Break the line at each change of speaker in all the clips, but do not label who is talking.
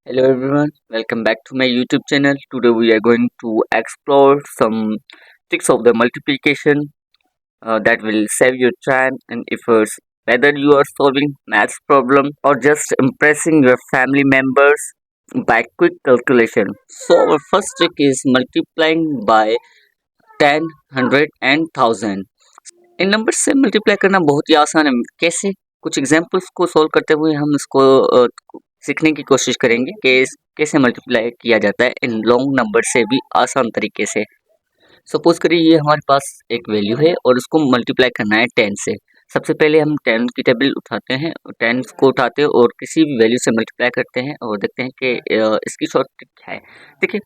Hello everyone, welcome back to my YouTube channel. Today we are going to explore some tricks of the multiplication that will save your time and efforts. Whether you are solving maths problem or just impressing your family members by quick calculation. So our first trick is multiplying by 10, 100 and 1000. In number से multiply करना बहुत ही आसान है। कैसे? कुछ examples को solve करते हुए हम इसको सीखने की कोशिश करेंगे कि कैसे मल्टीप्लाई किया जाता है इन लॉन्ग नंबर से भी आसान तरीके से। सपोज करिए ये हमारे पास एक वैल्यू है और उसको मल्टीप्लाई करना है 10 से। सबसे पहले हम 10 की टेबल उठाते हैं, 10 को उठाते हैं और किसी भी वैल्यू से मल्टीप्लाई करते हैं और देखते हैं कि इसकी शॉर्ट ट्रिक क्या है। देखिए,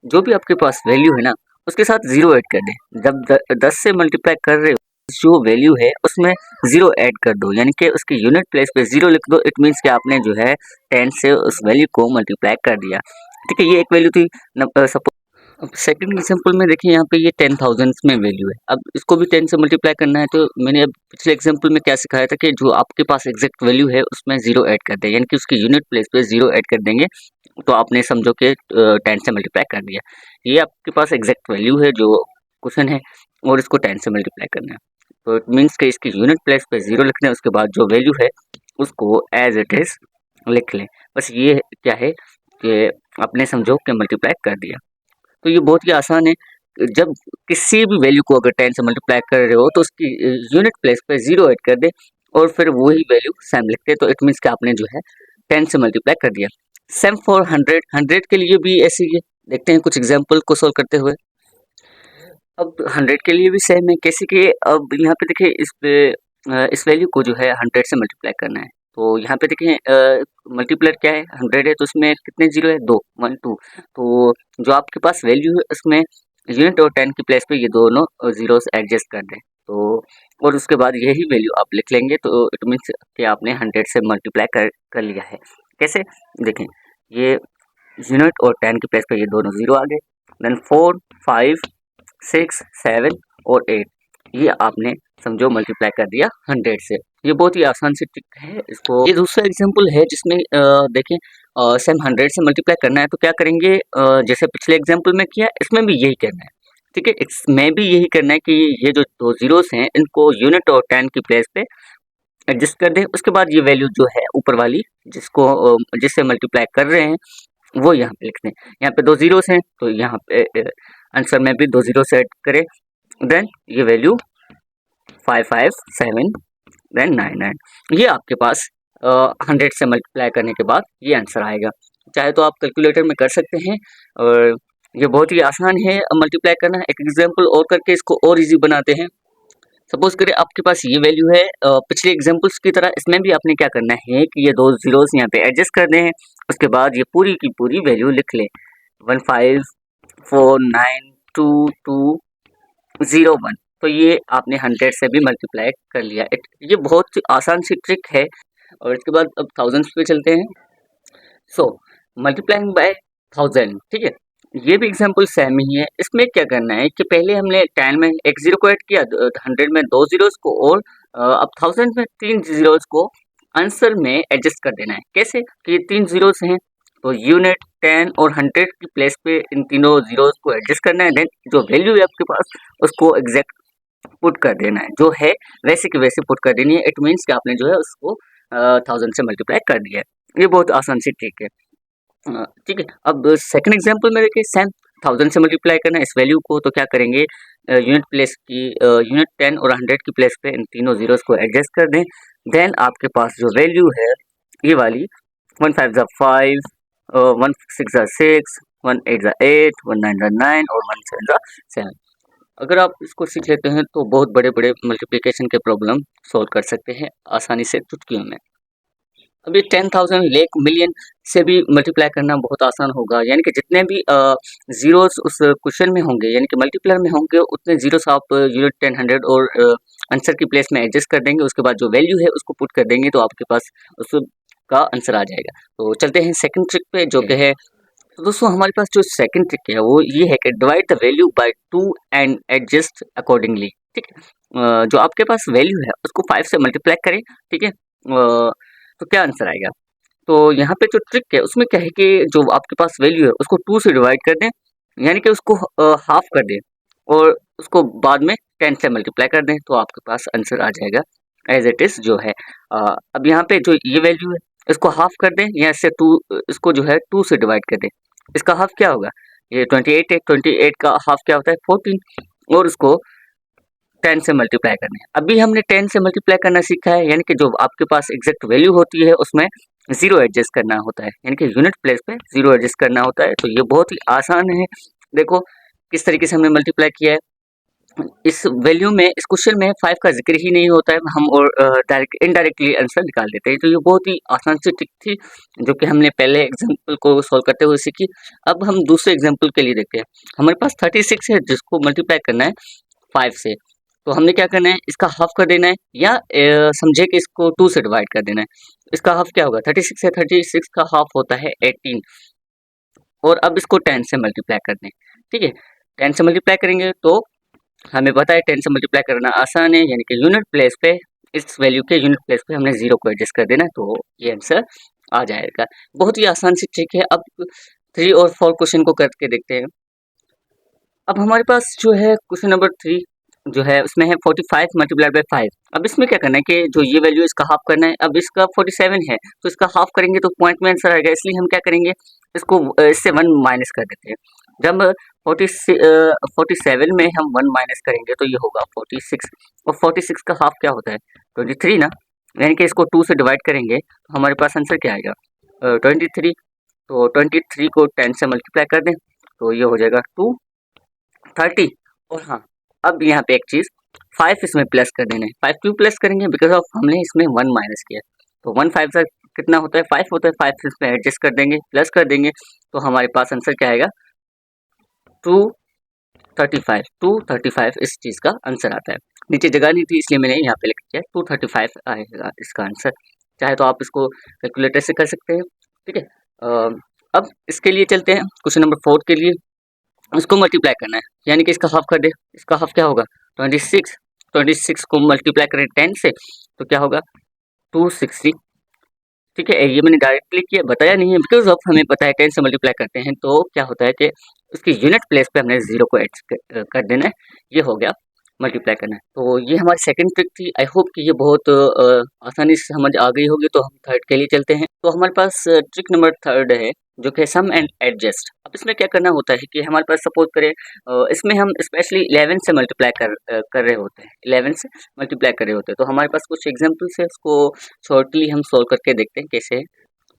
जो भी आपके पास वैल्यू है ना, उसके साथ जीरो ऐड कर दें। जब 10 से मल्टीप्लाई कर रहे हो, जो वैल्यू है उसमें जीरो ऐड कर दो, यानी कि उसकी यूनिट प्लेस पे जीरो लिख दो। इट मीन्स कि आपने जो है 10 से उस वैल्यू को मल्टीप्लाई कर दिया। ठीक है, ये एक वैल्यू थी। सपोज अब सेकंड एग्जांपल में देखिए, यहाँ पे ये 10,000 में वैल्यू है। अब इसको भी 10 से मल्टीप्लाई करना है, तो मैंने अब पिछले एग्जांपल में क्या सिखाया था कि जो आपके पास एग्जैक्ट वैल्यू है उसमें जीरो ऐड कर दें, यानी कि उसकी यूनिट प्लेस पे जीरो ऐड कर देंगे, तो आपने समझो कि 10 से मल्टीप्लाई कर दिया। ये आपके पास एग्जैक्ट वैल्यू है जो क्वेश्चन है, और इसको 10 से मल्टीप्लाई करना है। तो इट मीन्स कि इसकी यूनिट प्लेस पे जीरो लिखना है, उसके बाद जो वैल्यू है उसको एज इट इज लिख लें। बस ये क्या है कि आपने समझो कि मल्टीप्लाई कर दिया। तो ये बहुत ही आसान है। जब किसी भी वैल्यू को अगर 10 से मल्टीप्लाई कर रहे हो तो उसकी यूनिट प्लेस पे जीरो ऐड कर दे और फिर वही वैल्यू सेम लिखते, तो इट मीन्स कि आपने जो है 10 से मल्टीप्लाई कर दिया। सेम फॉर 100, 100 के लिए भी ऐसे ही है। देखते हैं कुछ एग्जांपल को सोल्व करते हुए। अब 100 के लिए भी सेम है। कैसे कि अब यहाँ पे देखिए, इस वैल्यू को जो है 100 से मल्टीप्लाई करना है। तो यहाँ पे देखिए, मल्टीप्लायर क्या है, 100 है, तो उसमें कितने जीरो है, 2, 1 2। तो जो आपके पास वैल्यू है उसमें यूनिट और 10 की प्लेस पे ये दोनों जीरोस एडजस्ट कर दें। तो और उसके बाद यही वैल्यू आप लिख लेंगे, तो इट मीन्स कि आपने 100 से मल्टीप्लाई कर लिया है। कैसे? देखें, ये यूनिट और 10 की प्लेस पे ये दोनों जीरो आ गए। देन 4, 5, 6, 7 और 8, ये आपने समझो मल्टीप्लाई कर दिया 100 से। ये बहुत ही आसान सी ट्रिक है। इसको ये दूसरा एग्जांपल है जिसमें देखें, सेम 100 से मल्टीप्लाई करना है, तो क्या करेंगे, जैसे पिछले एग्जांपल में किया, इसमें भी यही करना है। ठीक है, इसमें भी यही करना है कि ये जो दो जीरोस हैं इनको यूनिट और 10 की प्लेस पे एडजस्ट कर दें। उसके बाद ये वैल्यू जो है ऊपर वाली, जिससे मल्टीप्लाई कर रहे हैं, वो यहाँ पे लिख दें। यहाँ पे दो जीरोस हैं, तो यहाँ पे आंसर में भी दो जीरो ऐड करें। देन ये वैल्यू 557 देन 99, ये आपके पास 100 से मल्टीप्लाई करने के बाद ये आंसर आएगा। चाहे तो आप कैलकुलेटर में कर सकते हैं, और ये बहुत ही आसान है मल्टीप्लाई करना। एक एग्जांपल और करके इसको और इजी बनाते हैं। सपोज करें आपके पास ये वैल्यू है, पिछले एग्जांपल्स की तरह इसमें भी आपने क्या करना है कि ये दो जीरोस यहाँ पे एडजस्ट कर दें। उसके बाद ये पूरी की पूरी वैल्यू लिख लें, 15492201। तो ये आपने 100 से भी मल्टीप्लाई कर लिया। ये बहुत आसान सी ट्रिक है। और इसके बाद अब थाउजेंड्स पे चलते हैं। सो मल्टीप्लाइंग बाय 1000, ठीक है, ये भी एग्जांपल सेम ही है। इसमें क्या करना है कि पहले हमने 10 में एक जीरो को ऐड किया, 100 में दो जीरोस को, और अब 1000 में तीन जीरोस को आंसर में एडजस्ट कर देना है। कैसे कि ये तीन जीरोस हैं, तो यूनिट 10 और 100 की प्लेस पे इन तीनों जीरोस को एडजस्ट करना है। देन जो वैल्यू है आपके पास उसको एग्जैक्ट पुट कर देना है, जो है वैसे की वैसे पुट कर देनी है। इट मीन्स कि आपने जो है उसको 1000 से मल्टीप्लाई कर दिया है। ये बहुत आसान सी ट्रिक है। ठीक है, अब सेकंड एग्जांपल में देखिए, सेम 1000 से मल्टीप्लाई करना है इस वैल्यू को, तो क्या करेंगे, यूनिट 10 और 100 की प्लेस पे इन तीनों जीरोस को एडजस्ट कर दें। देन आपके पास जो वैल्यू है ये वाली, 1 5 जा 5, 1 6 जा 6, 1 8 जा 8, 1 9 जा 9 और 1 7 जा 7। अगर आप इसको सीख लेते हैं तो बहुत बड़े बड़े मल्टीप्लिकेशन के प्रॉब्लम सॉल्व कर सकते हैं आसानी से चुटकियों में। अभी 10,000 लाख मिलियन से भी मल्टीप्लाई करना बहुत आसान होगा, यानी कि जितने भी जीरोस उस क्वेश्चन में होंगे, यानी कि मल्टीप्लायर में होंगे, उतने जीरोस आप यूनिट 10 100 और आंसर की प्लेस में एडजस्ट कर देंगे। उसके बाद जो वैल्यू है उसको पुट कर देंगे, तो आपके पास उसका आंसर आ जाएगा। तो चलते हैं सेकंड ट्रिक पे, जो कि है, तो दोस्तों हमारे पास जो सेकंड ट्रिक है वो ये है कि divide the value by 2 and adjust accordingly. ठीक है, जो आपके पास वैल्यू है उसको 5 से मल्टीप्लाई करें। ठीक है, तो क्या आंसर आएगा, तो यहाँ पे जो ट्रिक है उसमें क्या है कि जो आपके पास वैल्यू है उसको 2 से डिवाइड कर दें, यानी कि उसको हाफ कर दें और उसको बाद में 10 से मल्टीप्लाई कर दें, तो आपके पास आंसर आ जाएगा एज इट इज जो है। अब यहाँ पे जो ये वैल्यू है इसको हाफ कर दें या इससे 2, इसको जो है 2 से डिवाइड कर दें। इसका हाफ क्या होगा, ये 28 है, 28 का हाफ क्या होता है 14, और उसको 10 से मल्टीप्लाई करना है। अभी हमने 10 से मल्टीप्लाई करना सीखा है, यानी कि जो आपके पास एग्जैक्ट वैल्यू होती है उसमें जीरो एडजस्ट करना होता है, यानी कि यूनिट प्लेस पे जीरो एडजस्ट करना होता है। तो ये बहुत ही आसान है। देखो किस तरीके से हमने मल्टीप्लाई किया है। इस वैल्यू में, इस क्वेश्चन में 5 का जिक्र ही नहीं होता है, हम और डायरेक्ट इनडायरेक्टली आंसर निकाल देते हैं। तो ये बहुत ही आसान सी ट्रिक थी जो कि हमने पहले एग्जाम्पल को सॉल्व करते हुए सीखी। अब हम दूसरे एग्जाम्पल के लिए देखते हैं। हमारे पास 36 है जिसको मल्टीप्लाई करना है 5 से। तो हमने क्या करना है, इसका हाफ कर देना है या समझे कि इसको 2 से डिवाइड कर देना है। इसका हाफ क्या होगा, 36 है, 36 का हाफ होता है 18, और अब इसको 10 से मल्टीप्लाई कर दें। ठीक है, 10 से मल्टीप्लाई करेंगे तो हमें पता है 10 से मल्टीप्लाई करना आसान है, यानी कि यूनिट प्लेस पे, इस वैल्यू के यूनिट प्लेस पे हमने जीरो को एडजस्ट कर देना, तो ये आंसर आ जाएगा। बहुत ही आसान सी ट्रिक है। अब 3 और 4 क्वेश्चन को करके देखते हैं। अब हमारे पास जो है क्वेश्चन नंबर 3 जो है उसमें है 45 मल्टीप्लाइड बाई 5। अब इसमें क्या करना है कि जो ये वैल्यू इसका हाफ करना है। अब इसका 47 है तो इसका हाफ करेंगे तो पॉइंट में आंसर आएगा, इसलिए हम क्या करेंगे, इसको इससे 1 माइनस कर देते हैं। जब 47 में हम 1 माइनस करेंगे तो ये होगा 46, और 46 का हाफ क्या होता है 23 ना, यानी कि इसको 2 से डिवाइड करेंगे तो हमारे पास आंसर क्या आएगा 23। तो 23 को 10 से मल्टीप्लाई कर दें तो ये हो जाएगा 230। और हाँ, अब यहाँ पे एक चीज़, 5 इसमें प्लस कर देना है। 5 क्यों प्लस करेंगे, बिकॉज ऑफ हमने इसमें 1 माइनस किया। तो 1 5 से कितना होता है 5 होता है, 5 इसमें एडजस्ट कर देंगे, प्लस कर देंगे, तो हमारे पास आंसर क्या आएगा 235। 235 इस चीज़ का आंसर आता है। नीचे जगह नहीं थी इसलिए मैंने यहाँ पे लिख दिया 235 आएगा इसका आंसर। चाहे तो आप इसको कैलकुलेटर से कर सकते हैं। ठीक है, अब इसके लिए चलते हैं क्वेश्चन नंबर 4 के लिए। उसको मल्टीप्लाई करना है, यानी कि इसका हाफ कर दे। इसका हाफ क्या होगा 26। 26 को मल्टीप्लाई करें 10 से तो क्या होगा 260। ठीक है, ये मैंने डायरेक्टली किया, बताया नहीं है, बिकॉज ऑफ हमें पता है 10 से मल्टीप्लाई करते हैं तो क्या होता है कि उसकी यूनिट प्लेस पे हमने जीरो को ऐड कर देना है। ये हो गया मल्टीप्लाई करना है। तो ये हमारी सेकंड ट्रिक थी। आई होप कि ये बहुत आसानी से समझ आ गई होगी। तो हम थर्ड के लिए चलते हैं। तो हमारे पास ट्रिक नंबर थर्ड है जो कि सम एंड एडजस्ट। अब इसमें क्या करना होता है कि हमारे पास सपोज करें इसमें हम स्पेशली 11 से मल्टीप्लाई कर रहे होते हैं, 11 से मल्टीप्लाई कर रहे होते हैं। तो हमारे पास कुछ एग्जाम्पल्स है, उसको शॉर्टली हम सोल्व करके देखते हैं कैसे है।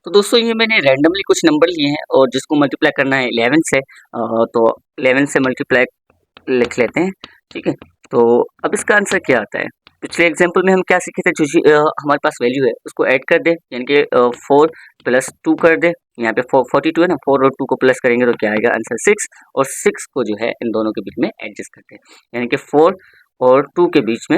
तो दोस्तों ये मैंने रैंडमली कुछ नंबर लिए हैं और जिसको मल्टीप्लाई करना है 11 से, तो 11 से मल्टीप्लाई लिख लेते हैं। ठीक है, तो अब इसका आंसर क्या आता है। पिछले एग्जाम्पल में हम क्या सीखे थे, जो हमारे पास वैल्यू है उसको ऐड कर दे, यानी कि 4 प्लस 2 कर दे। यहाँ पे 42 है ना, 4 और 2 को प्लस करेंगे तो क्या आएगा आंसर 6, और 6 को जो है इन दोनों के बीच में एडजस्ट करते हैं, यानी कि 4 और 2 के बीच में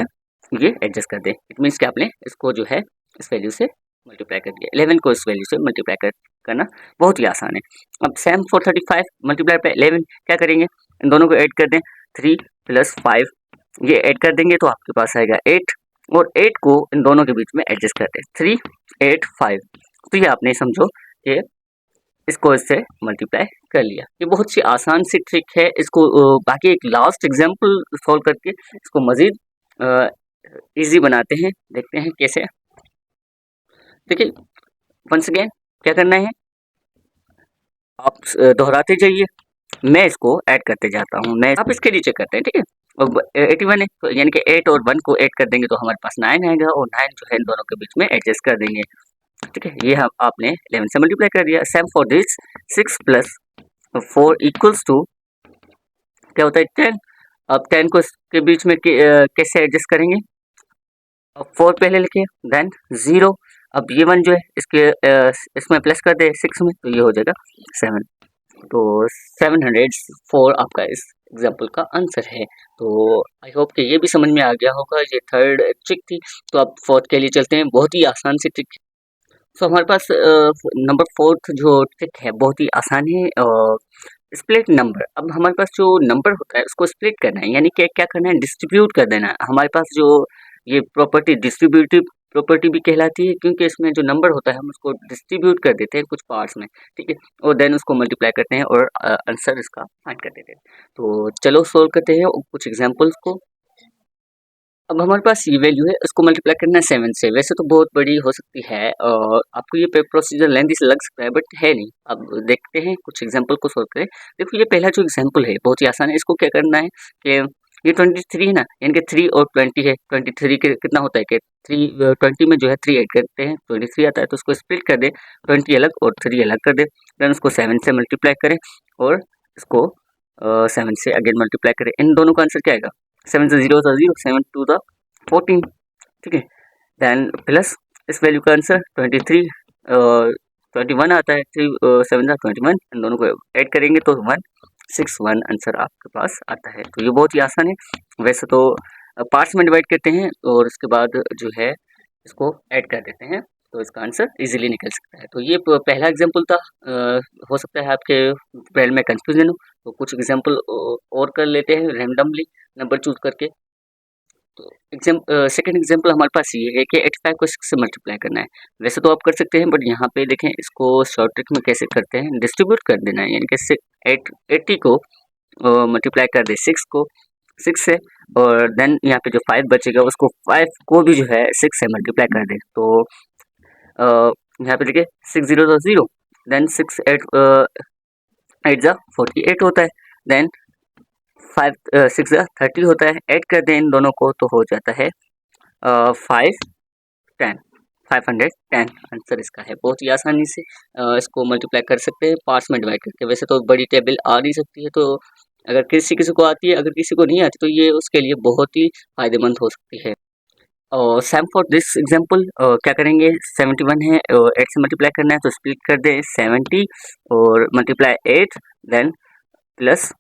ये एडजस्ट कर दे। इट मीन्स कि आपने इसको जो है इस वैल्यू से मल्टीप्लाई कर दिया, 11 को इस वैल्यू से मल्टीप्लाई करना बहुत ही आसान है। अब सेम 435 मल्टीप्लाई बाय 11 क्या करेंगे, इन दोनों को ऐड कर दें, 3 प्लस 5 ये ऐड कर देंगे तो आपके पास आएगा 8, और 8 को इन दोनों के बीच में एडजस्ट करते हैं, 3 8 5। तो ये आपने समझो कि इसको इससे मल्टीप्लाई कर लिया। ये बहुत सी आसान सी ट्रिक है। इसको बाकी एक लास्ट एग्जांपल सॉल्व करके इसको मज़ीद इजी बनाते हैं, देखते हैं कैसे। देखिए वंस अगेन क्या करना है, आप दोहराते जाइए, मैं इसको ऐड करते जाता हूँ, मैं आप इसके नीचे करते हैं। ठीक है, अब 81 है तो यानी कि 8 और 1 को ऐड कर देंगे तो हमारे पास 9 आएगा, और 9 जो है इन दोनों के बीच में एडजस्ट कर देंगे। ठीक है, ये हम आपने 11 से मल्टीप्लाई कर दिया। Same for this 6 plus 4 equals to क्या होता है 10। अब 10 को इसके बीच में कैसे एडजस्ट करेंगे, अब 4 पहले लिखे देन 0। अब ये 1 जो है इसमें प्लस कर दे 6 में तो ये हो जाएगा 7। तो 704 आपका इस एग्जाम्पल का आंसर है। तो आई होप कि ये भी समझ में आ गया होगा। ये थर्ड ट्रिक थी। तो अब फोर्थ के लिए चलते हैं, बहुत ही आसान सी ट्रिक। तो हमारे पास नंबर फोर्थ जो ट्रिक है बहुत ही आसान है, स्प्लिट नंबर। अब हमारे पास जो नंबर होता है उसको स्प्लिट करना है, यानी कि क्या करना है डिस्ट्रीब्यूट कर देना है। हमारे पास जो ये प्रॉपर्टी डिस्ट्रीब्यूटिव प्रॉपर्टी भी कहलाती है, क्योंकि इसमें जो नंबर होता है हम उसको डिस्ट्रीब्यूट कर देते हैं कुछ पार्ट्स में, ठीक है, और देन उसको मल्टीप्लाई करते हैं और आंसर इसका फाइंड कर देते हैं। तो चलो सॉल्व करते हैं कुछ एग्जांपल्स को। अब हमारे पास ये वैल्यू है, इसको मल्टीप्लाई करना है 7 से। वैसे तो बहुत बड़ी हो सकती है और आपको ये प्रोसीजर लेंथी से लग सकता है, बट है नहीं। अब देखते हैं कुछ एग्जांपल को सॉल्व करें। देखो ये पहला जो एग्जांपल है बहुत ही आसान है। इसको क्या करना है कि ये 23 है ना, यानी कि 3 और 20 है। 23 के कितना होता है कि 20 में जो है 3 ऐड करते हैं, 23 आता है, तो उसको स्प्लिट कर दे, 20 अलग और 3 अलग कर दे, देन उसको 7 से मल्टीप्लाई करें और इसको 7 से अगेन मल्टीप्लाई करें। इन दोनों का आंसर क्या आएगा? 7 से 0 0, 7 2 द 14, ठीक है। देन प्लस इस वैल्यू का आंसर 23 21 आता है, 3 7 21, इन दोनों को ऐड करेंगे तो 161 आंसर आपके पास आता है। तो ये बहुत ही आसान है। वैसे तो पार्ट्स में डिवाइड करते हैं और उसके बाद जो है इसको ऐड कर देते हैं, तो इसका आंसर इजीली निकल सकता है। तो ये पहला एग्जांपल था। हो सकता है आपके ब्रेन में कंफ्यूजन हो, तो कुछ एग्जांपल और कर लेते हैं रैंडमली नंबर चूज करके। तो सेकंड एग्जांपल हमारे पास ये है कि 85 को 6 से मल्टीप्लाई करना है। वैसे तो आप कर सकते हैं, बट यहाँ पे देखें इसको शॉर्ट ट्रिक में कैसे करते हैं, डिस्ट्रीब्यूट कर देना है, यानी कि 80 को मल्टीप्लाई कर दे 6 को 6 से, और देन यहाँ पे जो 5 बचेगा उसको 5 को भी जो है 6 से मल्टीप्लाई कर दे। तो यहाँ पे देखिए 6 0 0, देन 6 8 8 जा 48 होता है, देन 5 6 जा 30 होता है। ऐड कर दें इन दोनों को तो हो जाता है 510 आंसर इसका है। बहुत ही आसानी से इसको मल्टीप्लाई कर सकते हैं पार्ट्स में डिवाइड करके। वैसे तो बड़ी टेबल आ नहीं सकती है, तो अगर किसी किसी को आती है, अगर किसी को नहीं आती, तो ये उसके लिए बहुत ही फायदेमंद हो सकती है। और सेम फॉर दिस एग्जांपल क्या करेंगे, 71 है और 8 से मल्टीप्लाई करना है, तो स्प्लिट कर दें 70 और मल्टीप्लाई 8, देन प्लस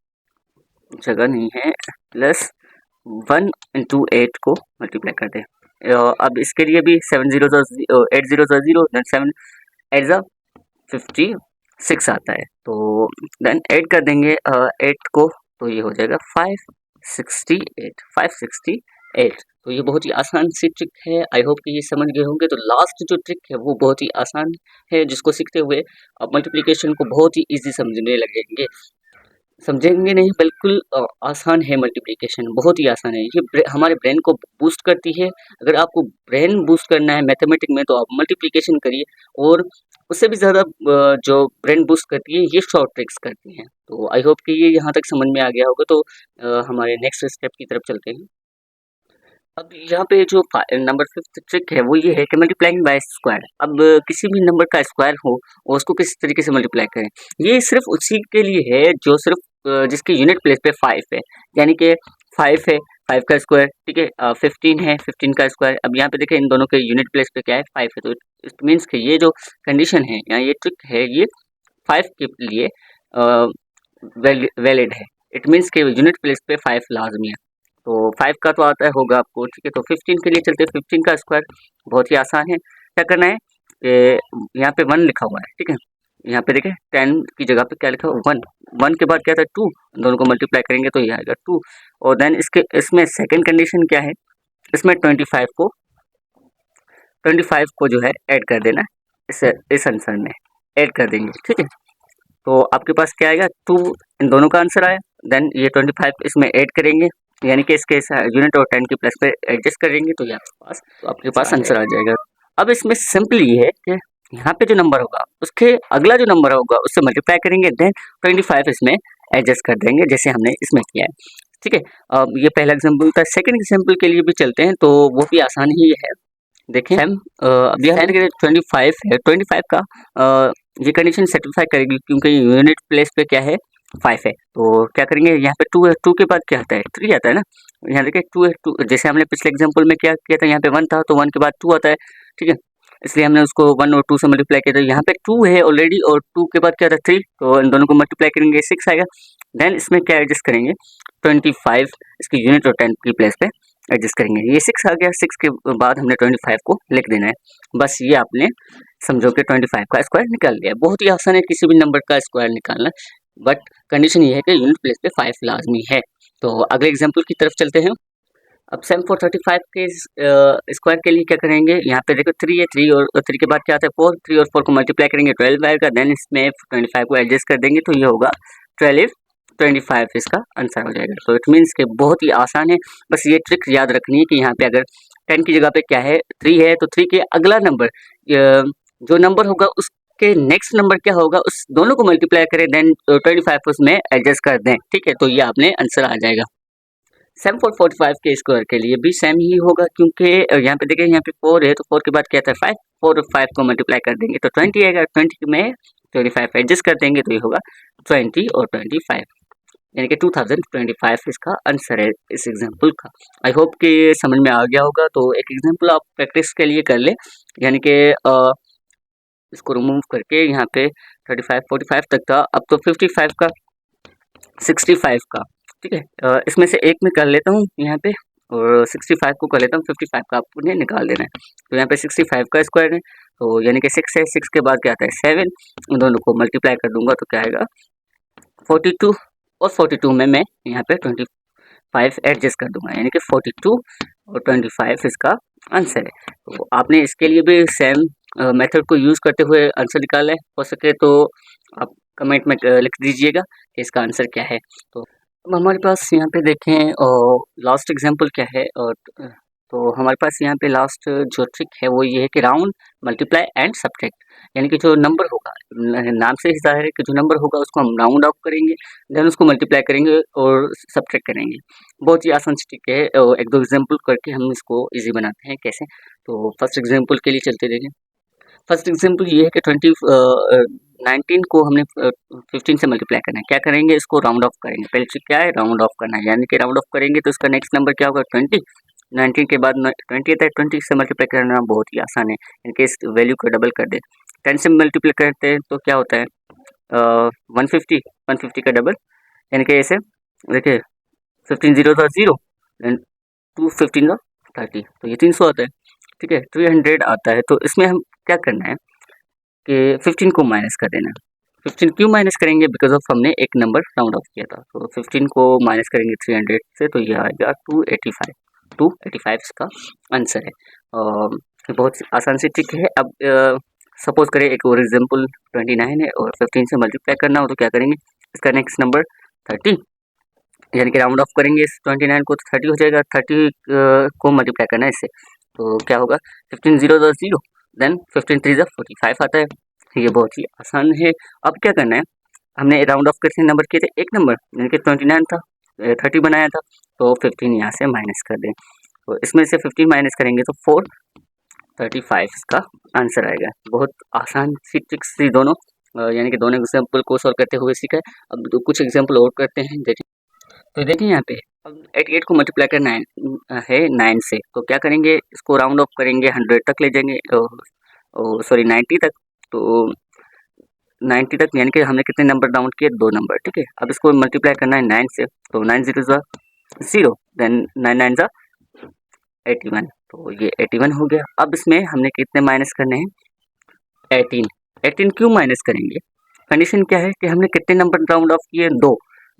जगह नहीं है, प्लस 1 इंटू 8 को मल्टीप्लाई कर दें। अब इसके लिए भी 7 0 8 0 0, देन 7 8 ज़ा 56 आता है, तो देन ऐड कर देंगे 8 को, तो ये हो जाएगा 568। तो ये बहुत ही आसान सी ट्रिक है। आई होप कि ये समझ गए होंगे। तो लास्ट जो ट्रिक है वो बहुत ही आसान है, जिसको सीखते हुए आप मल्टीप्लिकेशन को बहुत ही इजी समझेंगे नहीं, बिल्कुल आसान है। मल्टीप्लिकेशन बहुत ही आसान है। ये हमारे ब्रेन को बूस्ट करती है। अगर आपको ब्रेन बूस्ट करना है मैथमेटिक में, तो आप मल्टीप्लिकेशन करिए, और उससे भी ज़्यादा जो ब्रेन बूस्ट करती है ये शॉर्ट ट्रिक्स करती हैं। तो आई होप कि ये यहाँ तक समझ में आ गया होगा। तो हमारे नेक्स्ट स्टेप की तरफ चलते हैं। अब यहाँ पे जो नंबर 5th ट्रिक है वो ये है कि मल्टीप्लाइंग बाय स्क्वायर। अब किसी भी नंबर का स्क्वायर हो और उसको किस तरीके से मल्टीप्लाई करें, ये सिर्फ उसी के लिए है जो सिर्फ जिसके यूनिट प्लेस पे 5 है, यानी कि 5 है, 5 का स्क्वायर, ठीक है। 15 है, 15 का स्क्वायर। अब यहाँ पे देखें इन दोनों के यूनिट प्लेस पे क्या है, 5 है, तो इट मीन्स कि ये जो कंडीशन है या ये ट्रिक है ये 5 के लिए वैलिड है। इट मीन्स के यूनिट प्लेस पे 5 लाजमी है। तो 5 का तो आता है होगा आपको, ठीक है। तो 15 के लिए चलते हैं। 15 का स्क्वायर बहुत ही आसान है। क्या करना है कि यहाँ पे 1 लिखा हुआ है, ठीक है। यहाँ पे देखें 10 की जगह पे क्या लिखा हुआ, 1। 1 के बाद क्या था, 2। दोनों को मल्टीप्लाई करेंगे तो ये आएगा 2। और देन इसमें सेकंड कंडीशन क्या है, इसमें 25 को जो है ऐड कर देना है, इस आंसर में ऐड कर देंगे, ठीक है। तो आपके पास क्या आएगा, 2 इन दोनों का आंसर आया। देन ये 25 इसमें ऐड करेंगे, यानी कि इसके यूनिट और 10 के प्लस पे एडजस्ट करेंगे, तो ये आपके पास आंसर आ जाएगा। अब इसमें सिंपल ये है कि यहाँ पे जो नंबर होगा उसके अगला जो नंबर होगा उससे मल्टीप्लाई करेंगे, देन 25 इसमें एडजस्ट कर देंगे, जैसे हमने इसमें किया है, ठीक है। अब ये पहला एग्जाम्पल था। सेकंड एग्जाम्पल के लिए भी चलते हैं, तो वो भी आसान ही है। देखें हम अब यह 25 है, 25 का ये कंडीशन सेटिस्फाई करेगी, क्योंकि यूनिट प्लेस पे क्या है, 5 है। तो क्या करेंगे, यहाँ पे 2 है, 2 के बाद क्या आता है, 3 आता है ना। यहाँ देखिए 2 है, 2 जैसे हमने पिछले एग्जांपल में क्या किया था, यहाँ पे 1 था, तो 1 के बाद 2 आता है, ठीक है। इसलिए हमने उसको 1 और 2 से मल्टीप्लाई किया। तो यहाँ पे 2 है ऑलरेडी, और 2 के बाद क्या था, 3, तो इन दोनों को मल्टीप्लाई करेंगे, 6 आएगा। देन इसमें क्या एडजस्ट करेंगे, 25 इसकी यूनिट और 10 की प्लेस पे एडजस्ट करेंगे। ये 6 आ गया, 6 के बाद हमने 25 को लिख देना है। बस ये आपने समझो कि 25 का स्क्वायर निकाल लिया। बहुत ही आसान है किसी भी नंबर का स्क्वायर निकालना, बट कंडीशन ये है कि यूनिट प्लेस पे 5 लाजमी है। तो अगले एग्जाम्पल की तरफ चलते हैं। अब सेम फॉर 35 के स्क्वायर के लिए क्या करेंगे, यहाँ पे देखो 3 है, 3 और 3 के बाद क्या आता है 4, 3 और 4 को मल्टीप्लाई करेंगे 12 आएगा, देन इसमें 25 को एडजस्ट कर देंगे तो ये होगा 12 25 इसका आंसर हो जाएगा। तो इट मीन्स के बहुत ही आसान है, बस ये ट्रिक याद रखनी है कि यहाँ पे अगर 10 की जगह पे क्या है 3 है तो 3 के अगला नंबर जो नंबर होगा उसके नेक्स्ट नंबर क्या होगा उस दोनों को मल्टीप्लाई करें देन 25 उसमें एडजस्ट कर दें, ठीक है, तो ये आपने आंसर आ जाएगा। सेम फॉर 45 के स्क्वायर के लिए भी सेम ही होगा, क्योंकि यहाँ पे देखिए यहाँ पे 4 है तो 4 के बाद क्या था 5, 4 और 5 को मल्टीप्लाई कर देंगे तो 20 आएगा, 20 में 25 एडजस्ट कर देंगे तो ये होगा 20 और 25, यानी कि 2025 इसका आंसर है इस एग्जाम्पल का। आई होप कि ये समझ में आ गया होगा। तो एक एग्जाम्पल आप प्रैक्टिस के लिए कर ले, यानी कि इसको रिमूव करके यहाँ पे 35 45 तक था, अब तो 55 का 65 का, ठीक है, इसमें से एक में कर लेता हूँ यहाँ पे और 65 को कर लेता हूँ, 55 का आपने निकाल देना है। तो यहाँ पे 65 का स्क्वायर है तो यानी कि 6 है, 6 के बाद क्या आता है 7, इन दोनों को मल्टीप्लाई कर दूंगा तो क्या आएगा 42, और 42 में मैं यहाँ पे 25 एडजस्ट कर दूंगा, यानी कि 42 और 25 इसका आंसर है। तो आपने इसके लिए भी सेम मेथड को यूज़ करते हुए आंसर निकाला है, हो सके तो आप कमेंट में लिख दीजिएगा कि इसका आंसर क्या है। तो अब हमारे पास यहाँ पे देखें और लास्ट एग्जांपल क्या है, और तो हमारे पास यहाँ पे लास्ट जो ट्रिक है वो ये है कि राउंड मल्टीप्लाई एंड सब्ट्रैक्ट, यानी कि जो नंबर होगा नाम से ही जाहिर है कि जो नंबर होगा उसको हम राउंड ऑफ करेंगे, देन उसको मल्टीप्लाई करेंगे और सब्ट्रैक्ट करेंगे। बहुत ही आसान ट्रिक है और एक दो एग्जांपल करके हम इसको इजी बनाते हैं कैसे। तो फर्स्ट एग्जांपल के लिए चलते देखें। फर्स्ट एग्जांपल ये है कि 19 को हमने 15 से मल्टीप्लाई करना है, क्या करेंगे इसको राउंड ऑफ करेंगे, पहले ट्रिक क्या है राउंड ऑफ करना है, यानी कि राउंड ऑफ करेंगे तो इसका नेक्स्ट नंबर क्या होगा 20, 19 के बाद 20 आता है, 20 से मल्टीप्लाई करना बहुत ही आसान है, इनके इस वैल्यू को डबल कर दे, 10 से मल्टीप्लाई करते हैं तो क्या होता है 150, 150 का डबल, यानी कि ऐसे देखिए 15 जीरो था 0, देन 2 15 का 30, तो ये 300 आता है, ठीक है, 300 आता है। तो इसमें हम क्या करना है कि 15 को माइनस कर देना है। 15 क्यों माइनस करेंगे, बिकॉज ऑफ हमने एक नंबर राउंड ऑफ किया था, तो 15 को माइनस करेंगे 300 से तो ये आएगा 285, 285 इसका आंसर है। बहुत आसान सी ट्रिक है। अब सपोज करें एक और एग्जाम्पल 29 है और 15 से मल्टीप्लाई करना हो तो क्या करेंगे, इसका नेक्स्ट नंबर 30, यानी कि राउंड ऑफ करेंगे इस 29 को तो 30 हो जाएगा, 30 को मल्टीप्लाई करना है इससे तो क्या होगा 15 जीरो 0, देन 15 3 45 आता है। ये बहुत ही आसान है। अब क्या करना है, हमने राउंड ऑफ कितने नंबर किए थे, एक नंबर, यानी कि 29 था, 30 बनाया था तो 15 यहाँ से माइनस कर दें, तो इसमें से 15 माइनस करेंगे तो 435 इसका आंसर आएगा। बहुत आसान सी ट्रिक्स थी दोनों, यानी कि दोनों एग्जाम्पल को सॉल्व करते हुए सीखा है। अब कुछ एग्जाम्पल और करते हैं, देखिए तो देखिए यहाँ पे अब 88 को मल्टीप्लाई करना है 9 से, तो क्या करेंगे इसको राउंड ऑफ करेंगे 100 तक ले जाएंगे, सॉरी 90 तक, तो 90 तक यानी कि हमने कितने नंबर राउंड किए, 2 नंबर, ठीक है। अब इसको मल्टीप्लाई करना है 9 से, तो 9 जीरो ज़ा 0, देन 9 9 ज़ा 81, तो ये 81 हो गया। अब इसमें हमने कितने माइनस करने हैं 18, 18 क्यों माइनस करेंगे, कंडीशन क्या है कि हमने कितने नंबर राउंड ऑफ किए,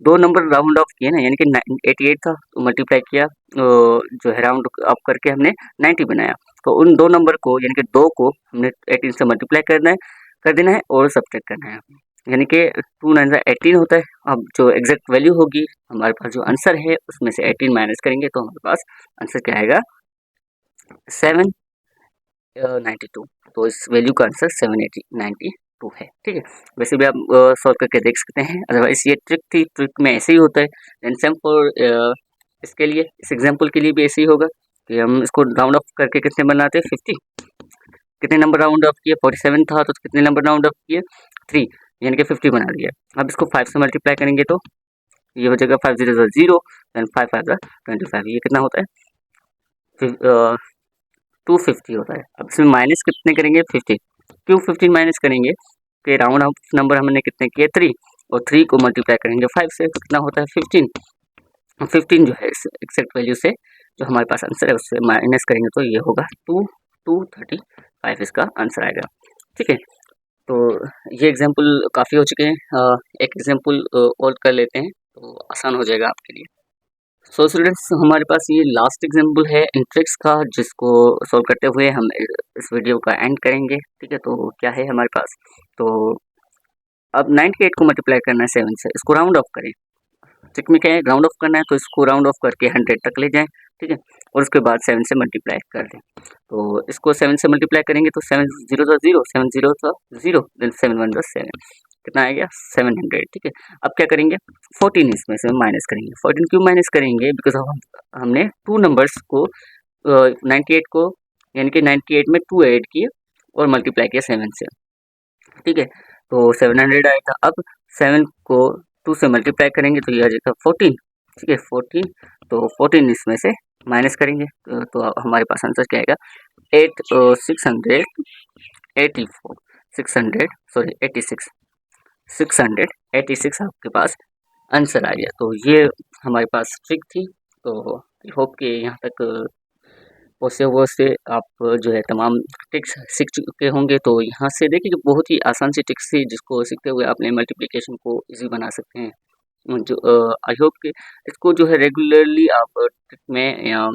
दो नंबर राउंड ऑफ किए ना, यानी कि 88 था तो मल्टीप्लाई किया जो है राउंड ऑफ करके हमने 90 बनाया, तो उन दो नंबर को यानी कि दो को हमने 18 से मल्टीप्लाई कर देना है और सब्ट्रैक्ट करना है, यानी कि 2 9 18 होता है। अब जो एग्जैक्ट वैल्यू होगी हमारे पास जो आंसर है उसमें से 18 माइनस करेंगे तो हमारे पास आंसर क्या आएगा 792, तो इस वैल्यू का आंसर 792 है, ठीक है। वैसे भी आप सॉल्व करके देख सकते हैं, अदरवाइज ये ट्रिक थी, ट्रिक में ऐसे ही होता है। एंड सेम फॉर इसके लिए, इस एग्जांपल के लिए भी ऐसे ही होगा कि हम इसको राउंड ऑफ करके कितने बनाते हैं 50, कितने नंबर राउंड ऑफ किए 47 था तो कितने नंबर राउंड ऑफ किए 3, यानी कि 50 बना दिया। अब इसको 5 से मल्टीप्लाई करेंगे तो ये हो जाएगा 5 0 0, देन 5 5 25, ये कितना होता है 250 होता है। अब इसमें माइनस कितने करेंगे 50, क्यों 15 माइनस करेंगे कि राउंड ऑफ नंबर हमने कितने किए 3, और 3 को मल्टीप्लाई करेंगे 5 से तो कितना होता है 15, 15 जो है एक्सेक्ट वैल्यू से जो हमारे पास आंसर है उससे माइनस करेंगे तो ये होगा 235 इसका आंसर आएगा, ठीक है। तो ये एग्जाम्पल काफ़ी हो चुके हैं, एक एग्जाम्पल और कर लेते हैं तो आसान हो जाएगा आपके लिए। सो स्टूडेंट्स, हमारे पास ये लास्ट एग्जाम्पल है इन ट्रिक्स का, जिसको सॉल्व करते हुए हम इस वीडियो का एंड करेंगे। ठीक है, तो क्या है हमारे पास, तो अब 98 को मल्टीप्लाई करना है 7 से, इसको राउंड ऑफ करें। ट्रिक में क्या है, राउंड ऑफ करना है, तो इसको राउंड ऑफ करके 100 तक ले जाएं। ठीक है, और उसके बाद 7 से मल्टीप्लाई कर दें। तो इसको 7 से मल्टीप्लाई करेंगे तो 7 जीरो सा जीरो, 7 जीरो सा जीरो, देन 7 वन सा 7, कितना आ गया 700। ठीक है, अब क्या करेंगे, 14 इसमें से माइनस करेंगे। 14 क्यों माइनस करेंगे, बिकॉज हमने टू नंबर्स को 98 को, यानी कि 98 में 2 ऐड किए और मल्टीप्लाई किया 7 से। ठीक है, तो 700 आया था। अब 7 को 2 से मल्टीप्लाई करेंगे तो ये आ जाएगा 14। ठीक है, 14, तो 14 इसमें से माइनस करेंगे तो हमारे पास आंसर क्या आएगा, 684, 600 सॉरी 86, 686 आपके पास आंसर आ गया। तो ये हमारे पास ट्रिक थी। तो आई होप कि यहाँ तक वो से आप जो है तमाम ट्रिक्स सीख चुके होंगे। तो यहाँ से देखिए जो बहुत ही आसान सी ट्रिक्स थी, जिसको सीखते हुए आपने मल्टीप्लिकेशन को इजी बना सकते हैं। जो आई होप कि इसको जो है रेगुलरली आप ट्रिक में या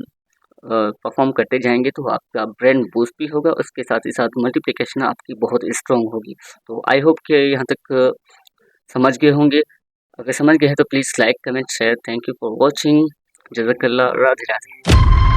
परफॉर्म करते जाएंगे तो आपका ब्रेन बूस्ट भी होगा, उसके साथ ही साथ मल्टीप्लिकेशन आपकी बहुत स्ट्रांग होगी। तो आई होप कि यहाँ तक समझ गए होंगे। अगर समझ गए हैं तो please like comment share. Thank you for watching. जज़ाकल्लाह। राधे राधे।